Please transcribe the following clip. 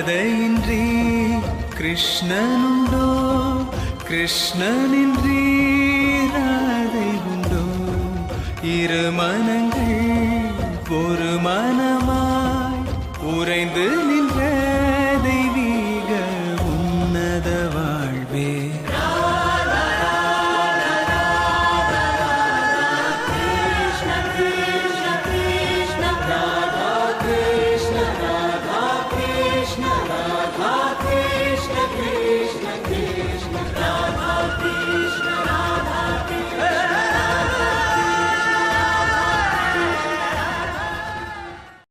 ராதையின்றி கிருஷ்ணனுண்டோ, கிருஷ்ணனின்றி ராதை உண்டோ? இரு மனங்கள் ஒரு மனமாய் உறைந்து